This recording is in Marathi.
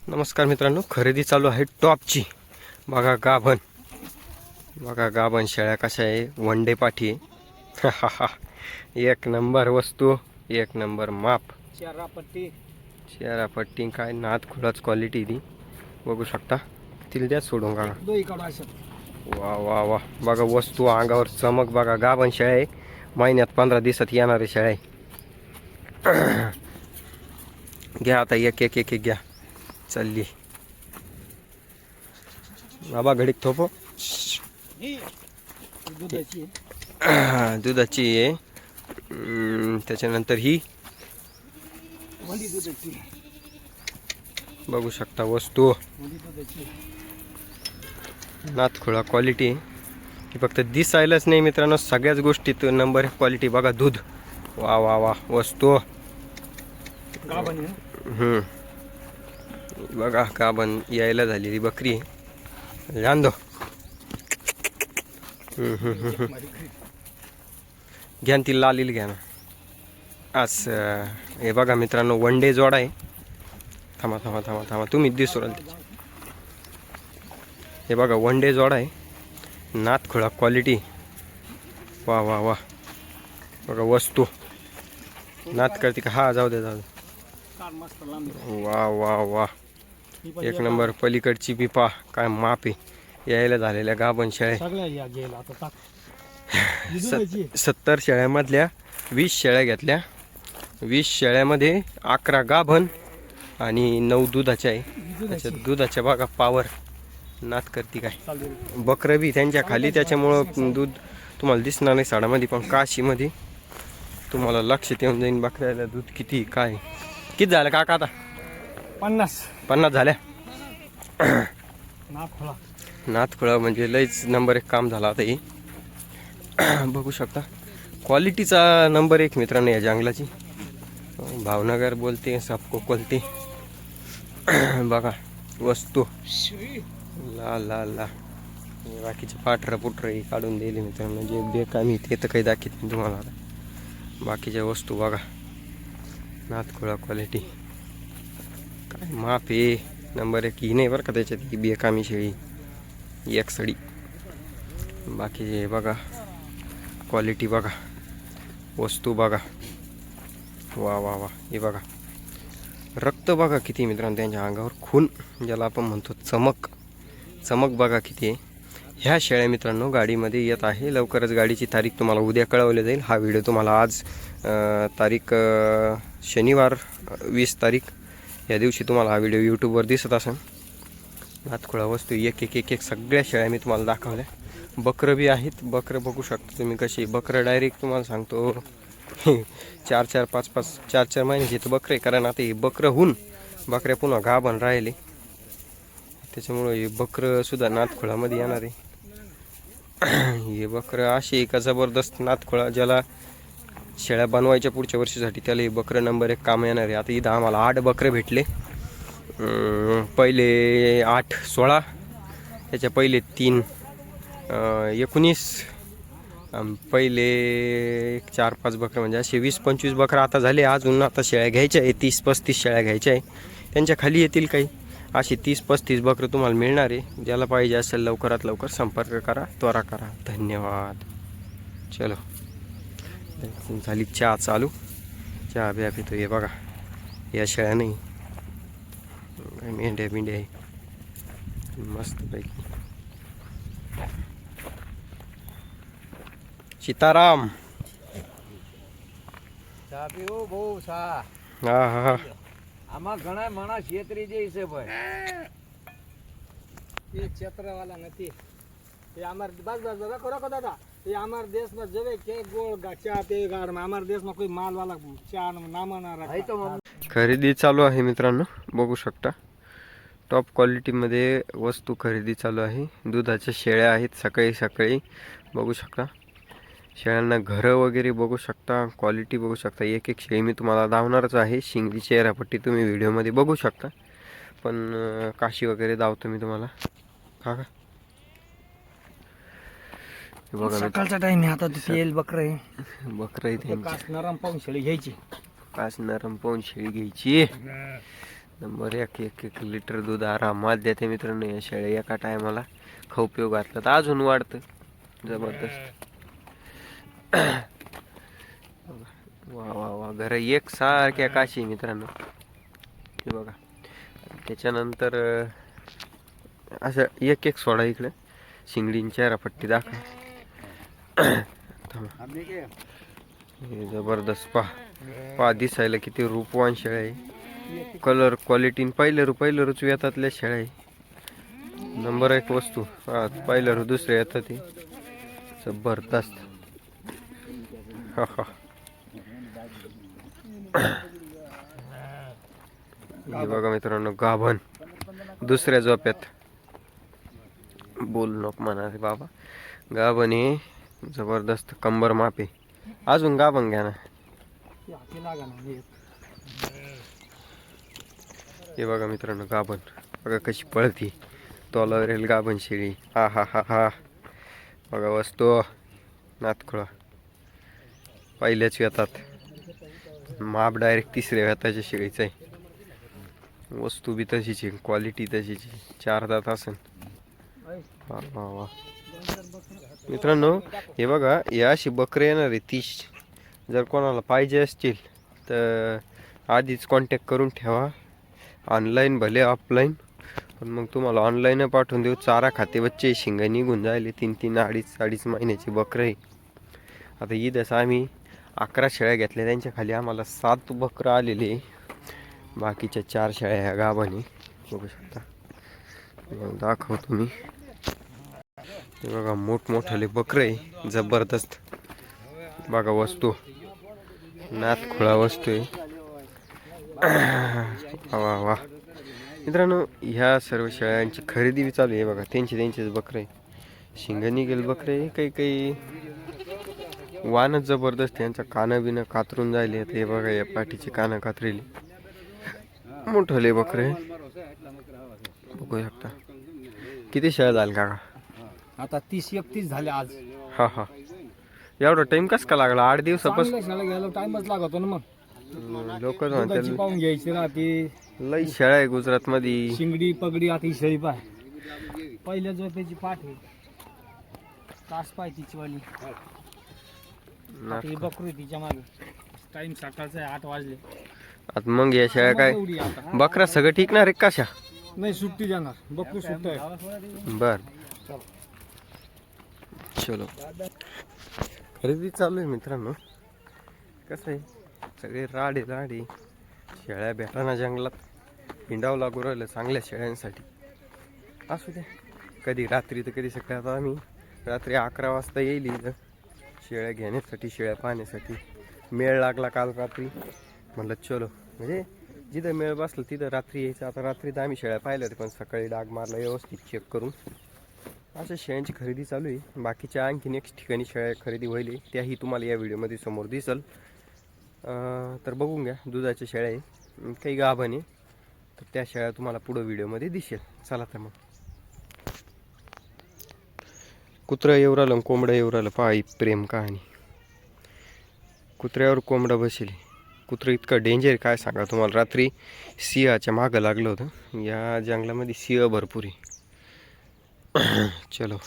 नमस्कार मित्रांनो, खरेदी चालू आहे टॉपची. बघा गाभण, बघा गाभण शेळ्या कशा आहे. वन डे पाठी एक नंबर वस्तू, एक नंबर माप. चेहरापट्टी काय नाद खुलाच क्वालिटी दी बघू शकता. तिला द्या सोडून का. वा वा वा, बघा वस्तू अंगावर चमक. बघा गाभण शेळ्या आहे, महिन्यात 15 दिवसात येणारे शेळ्या आहे. घ्या आता एक एक एक एक घ्या. चालली बाबा घडीक थोपो. दुधाची आहे. त्याच्यानंतर ही बघू शकता वस्तू नाथखोळा क्वालिटी. ही फक्त दिसायलाच नाही मित्रांनो, सगळ्याच गोष्टीत नंबर क्वालिटी. बघा दूध, वा वा वा वस्तू. बघा गाभण यायला झालेली बकरी आहे. दो घ्या ती लालील घ्या ना. आज हे बघा मित्रांनो, वन डे जोड आहे. थांबा थांबा थांबा थांबा, तुम्ही दिसू राहिले. हे बघा वन डे जोड आहे, नाथखोळा क्वालिटी. वा वा वा, बघा वस्तू नाथ करते का. हा जाऊ दे जाऊ दे. वा वा वा, एक नंबर. पलीकडची पिपा काय माप आहे. यायला झालेल्या गाभण शेळ्या 70 शेळ्यामधल्या 20 शेळ्या घेतल्या. 20 शेळ्यामध्ये 11 गाभण आणि 9 दुधाच्या आहे. त्याच्यात दुधाच्या बघा पावर नाथ करते काय. बकरं बी त्यांच्या खाली, त्याच्यामुळं दूध तुम्हाला दिसणार नाही साडामध्ये, पण काशीमध्ये तुम्हाला लक्षात येऊन जाईन बकऱ्याला दूध किती काय. किती झालं काका आता. 50 झाल्या. नाथखोळा म्हणजे लयच नंबर 1 काम झाला आता. हे बघू शकता क्वालिटीचा नंबर 1 मित्रांनो या जंगलाची. भावनगर बोलते सबको बोलते. बघा वस्तू ला ला ला. बाकीचे पाठरं पुठरं काढून दिले मित्रांनो, जे बेकामी ते तर काही दाखवत नाही तुम्हाला. आता बाकीच्या वस्तू बघा, नाथखोळा क्वालिटी काय माप आहे. नंबर 1 ही नाही बरं का, त्याच्यात ही बेकामी शेळी एक सडी. बाकी बघा क्वालिटी, बघा वस्तू बघा. वा वा वा, हे बघा रक्त बघा किती मित्रांनो त्यांच्या अंगावर. खून ज्याला आपण म्हणतो, चमक. चमक बघा किती आहे. ह्या शेळ्या मित्रांनो गाडीमध्ये येत आहे. लवकरच गाडीची तारीख तुम्हाला उद्या कळवली जाईल. हा व्हिडिओ तुम्हाला आज तारीख शनिवार 20 तारीख या दिवशी तुम्हाला हा व्हिडिओ यूट्यूबवर दिसत असेल. नाथखोळा वस्तू एक एक एक एक सगळ्या शेळ्या मी तुम्हाला दाखवल्या. बकरं बी आहेत. बकरं बघू शकता तुम्ही कशी. बकरं डायरेक्ट तुम्हाला सांगतो 4-4, 5-5, 4-4 महिन्याचे तर बकरे. कारण आता हे बकरं होऊन बकऱ्या पुन्हा गाभण राहिले, त्याच्यामुळं हे बकरं सुद्धा नाथखोळामध्ये येणार आहे. हे बकरं असे का जबरदस्त नाथखोळा, ज्याला शेळ्या बनवायच्या पुढच्या वर्षीसाठी त्याला हे बकरं नंबर 1 काम येणार आहे. आता इथं आम्हाला 8 बकरे भेटले. पहिले 8, 16, त्याच्या पहिले 3, 19, पहिले 4-5 बकरं, म्हणजे असे 20-25 बकरं आता झाले. अजून आता शेळ्या घ्यायच्या आहे, 30-35 शेळ्या घ्यायच्या आहे. त्यांच्या खाली येतील काही अशी 30-35 बकरं तुम्हाला मिळणार आहे. ज्याला पाहिजे असेल लवकरात लवकर संपर्क करा, त्वरा करा. धन्यवाद. चलो झाली चहा चालू. चहा ब्या पितो. हे बघा या शेळ्या नाही, मेंढ्या बिंड्या आहे मस्त पैकी. सीताराम. हा हा, આમાં ઘણા માણસ છેતરી જાય છે ભાઈ. એ છેતરવાલા નથી. એ અમાર બસ બસ રખો રખો દાદા. એ અમાર દેશમાં જવે કે ગોળ ચા તે ગાડમાં અમાર દેશમાં કોઈ માલવાला ચા નામ ના રાખે. खरेदी चालू आहे मित्रांनो, बघू शकता. टॉप क्वालिटीमध्ये वस्तू खरेदी चालू आहे. दुधाच्या शेळ्या आहेत. सकाळी सकाळी बघू शकता. शेळ्यांना घरं वगैरे बघू शकता, क्वालिटी बघू शकता. एक एक शेळी मी तुम्हाला दावणारच आहे. शिंगरी चेहरापट्टी तुम्ही व्हिडिओमध्ये बघू शकता, पण काशी वगैरे दावतो मी तुम्हाला. का बघा सकाळचा टाइम आहे. आता तेल बकरं आहे. बकरं इथे कास नरम पाहून शेळी घ्यायची. कास नरम पाहून शेळी घ्यायची. नंबर एक, एक एक लिटर दूध आरामात देते मित्रांनो या शेळ्या. एका टायमाला खाऊ पिऊ घातलं तर अजून वाढतं. जबरदस्त. वा वा वा, घर एक सारख्या काशी मित्रांनो. हे बघा. त्याच्यानंतर असं एक एक सोडा इकडे शिंगडीन चेहरा पट्टी दाखव. हे जबरदस्त पहा दिसायला किती रूपवान शेळ्या आहे. कलर क्वालिटी पहिलं रूच येतातल्या शेळ्या आहे. नंबर एक वस्तू. हा पहिलं रू दुसरे येतात ते जबरदस्त. हा हा. हे बघा मित्रांनो गाभण दुसऱ्या झोप्यात. बोल नको म्हणा रे बाबा. गाभण हे जबरदस्त कंबर मापे. अजून गाभण घ्या ना. हे बघा मित्रांनो गाभण बघा कशी पळती. तोलावरील गाभण शेळी. हा हा हा हा. बघा वस्तू नातखुळा पहिल्याच येतात. माप डायरेक्ट तिसऱ्या व्यताच्या शेळीचं आहे. वस्तू बी तशीच आहे, क्वालिटी तशीच आहे. 4 दात असेल. वा वा वा. मित्रांनो हे बघा या अशी बकरे येणार आहे 30. जर कोणाला पाहिजे असतील तर आधीच कॉन्टॅक्ट करून ठेवा. ऑनलाईन भले ऑफलाईन, पण मग तुम्हाला ऑनलाईन पाठवून देऊ. चारा खाते बच्चे शिंग निघून जायले. 3-3 अडीच महिन्याची बकरं आहे. आता ईदच आम्ही 11 शेळ्या घेतल्या, त्यांच्या खाली आम्हाला 7 बकरं आलेले. बाकीच्या 4 शेळ्या ह्या गाभाने बघू शकता. दाखवतो मी. हे बघा मोठमोठाले बकरं आहे जबरदस्त. बघा वस्तू नातखुळा वस्तू आहे. वा वा मित्रांनो ह्या सर्व शेळ्यांची खरेदी बी चालू आहे. बघा त्यांचेच बकरे शिंग निघेल बकरे. काही वानच जबरदस्त. यांचा कानं बिनं कातरून जायले. हे बघा या पाठीची कानं कातरेली. मोठले बकरे बघू शकता. किती शेळ्या झाल्या काका? आता 30-31 झाले आज. हा हा. एवढा टाइम कस का लागला? 8 दिवसापासून घ्यायला टाइमच लागतो ना. मग लोक दुधाची पाहून घ्यायची राहते. लई शेळ्या आहे गुजरात मध्ये. शिंगडी पगडी आता ही शेळी पाय पहिल्या झोपेची पाठ आहे. तास पाय तिची वाली. आता ही बकरी तिच्या मागे. टाइम सकाळचा आहे 8 वाजले. आता मग या शेळ्या काय बकरा सगळं ठीक ना रे कशा? नाही सुट्टी देणार. बकरी सुट्ट आहे. बर चलो खरेदी चालू आहे मित्रांनो. कसं आहे सगळे राडे शेळ्या भेटाना जंगलात. हिंडावं लागू राहिलं चांगल्या शेळ्यांसाठी. असू द्या कधी रात्री तर कधी सकाळी. आता आम्ही रात्री 11 वाजता येईल इथं शेळ्या घेण्यासाठी, शेळ्या पाहण्यासाठी. मेळ लागला काल रात्री. म्हणलं चलो म्हणजे जिथं मेळ बसलं तिथं रात्री यायचं. आता रात्री तर आम्ही शेळ्या पाहिल्या होत्या, पण सकाळी डाग मारला व्यवस्थित चेक करून. अशा शेळ्यांची खरेदी चालू आहे. बाकीच्या आणखी नेक्स्ट ठिकाणी शेळ्या खरेदी होईल, त्याही तुम्हाला या व्हिडिओमध्ये समोर दिसल. तर बघून घ्या. दुधाच्या शेळ्या आहे, काही गाभण आहे, तर त्या शेळ्या तुम्हाला पुढं व्हिडिओमध्ये दिसेल. चला तर मग. कुत्रा येऊ राहिलं, कोंबडा येऊ राहिलं. पहा ही प्रेम कहाणी. कुत्र्यावर कोंबडा बसेल. कुत्रं इतकं डेंजर काय सांगा तुम्हाला. रात्री सिंहाच्या मागं लागलं होतं. या जंगलामध्ये सिंह भरपूर आहे. चलो